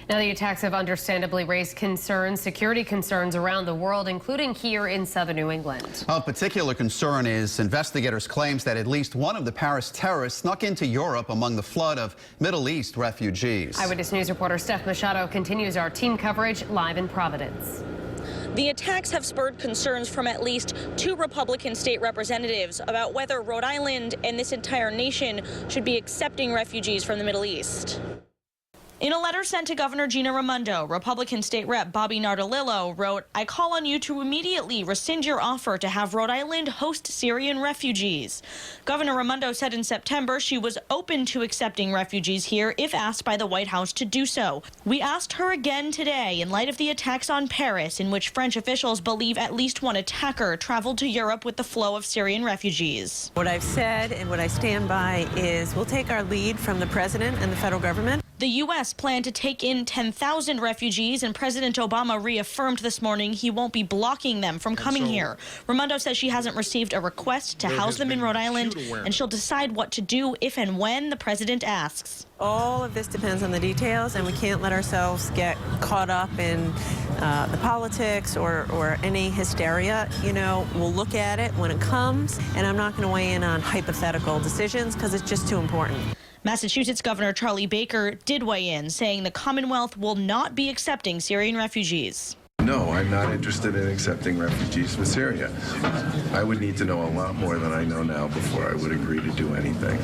Now, the attacks have understandably raised security concerns around the world, including here in southern New England. Of particular concern is investigators' claims that at least one of the Paris terrorists snuck into Europe among the flood of Middle East refugees. Eyewitness News reporter Steph Machado continues our team coverage live in Providence. The attacks have spurred concerns from at least 2 Republican state representatives about whether Rhode Island and this entire nation should be accepting refugees from the Middle East. In a letter sent to Governor Gina Raimondo, Republican State Rep Bobby Nardolillo wrote, "I call on you to immediately rescind your offer to have Rhode Island host Syrian refugees." Governor Raimondo said in September she was open to accepting refugees here if asked by the White House to do so. We asked her again today in light of the attacks on Paris, in which French officials believe at least one attacker traveled to Europe with the flow of Syrian refugees. What I've said and what I stand by is we'll take our lead from the president and the federal government. The U.S. planned to take in 10,000 refugees, and President Obama reaffirmed this morning he won't be blocking them from coming here. Raimondo says she hasn't received a request to house them in Rhode Island, and she'll decide what to do if and when the president asks. All of this depends on the details, and we can't let ourselves get caught up in the politics or any hysteria. You know, we'll look at it when it comes, and I'm not going to weigh in on hypothetical decisions because it's just too important. Massachusetts Governor Charlie Baker did weigh in, saying the Commonwealth will not be accepting Syrian refugees. No, I'm not interested in accepting refugees from Syria. I would need to know a lot more than I know now before I would agree to do anything.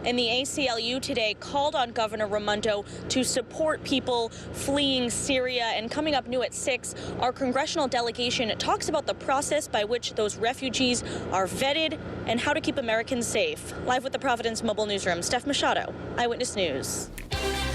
And the ACLU today called on Governor Raimondo to support people fleeing Syria. And coming up new at 6, our congressional delegation talks about the process by which those refugees are vetted and how to keep Americans safe. Live with the Providence Mobile Newsroom, Steph Machado, Eyewitness News.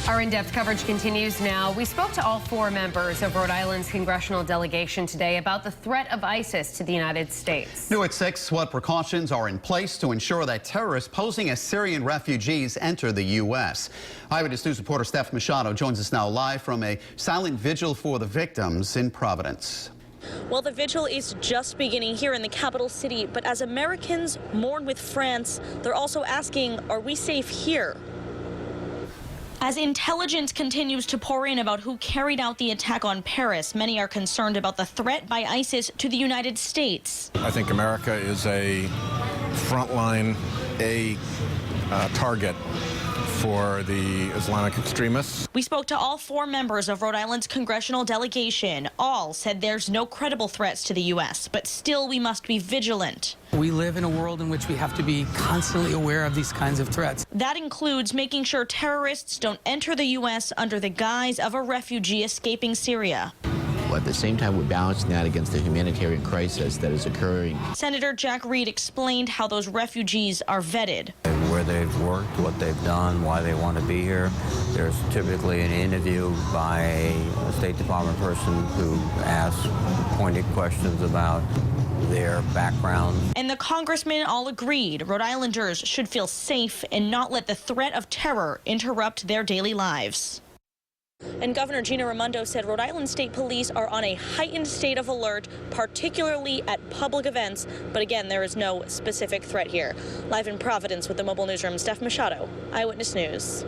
Our in-depth coverage continues now. We spoke to all 4 members of Rhode Island's congressional delegation today about the threat of ISIS to the United States. New at 6, what precautions are in place to ensure that terrorists posing as Syrian refugees enter the U.S.? Eyewitness News reporter Steph Machado joins us now live from a silent vigil for the victims in Providence. Well, the vigil is just beginning here in the capital city, but as Americans mourn with France, they're also asking, are we safe here? As intelligence continues to pour in about who carried out the attack on Paris, many are concerned about the threat by ISIS to the United States. I think America is a frontline, target for the Islamic extremists. We spoke to all 4 members of Rhode Island's congressional delegation. All said there's no credible threats to the U.S., but still we must be vigilant. We live in a world in which we have to be constantly aware of these kinds of threats. That includes making sure terrorists don't enter the U.S. under the guise of a refugee escaping Syria. At the same time, we're balancing that against the humanitarian crisis that is occurring. Senator Jack Reed explained how those refugees are vetted. Where they've worked, what they've done, why they want to be here. There's typically an interview by a State Department person who asks pointed questions about their background. And the congressmen all agreed Rhode Islanders should feel safe and not let the threat of terror interrupt their daily lives. And Governor Gina Raimondo said Rhode Island State Police are on a heightened state of alert, particularly at public events. But again, there is no specific threat here. Live in Providence with the Mobile Newsroom, Steph Machado, Eyewitness News.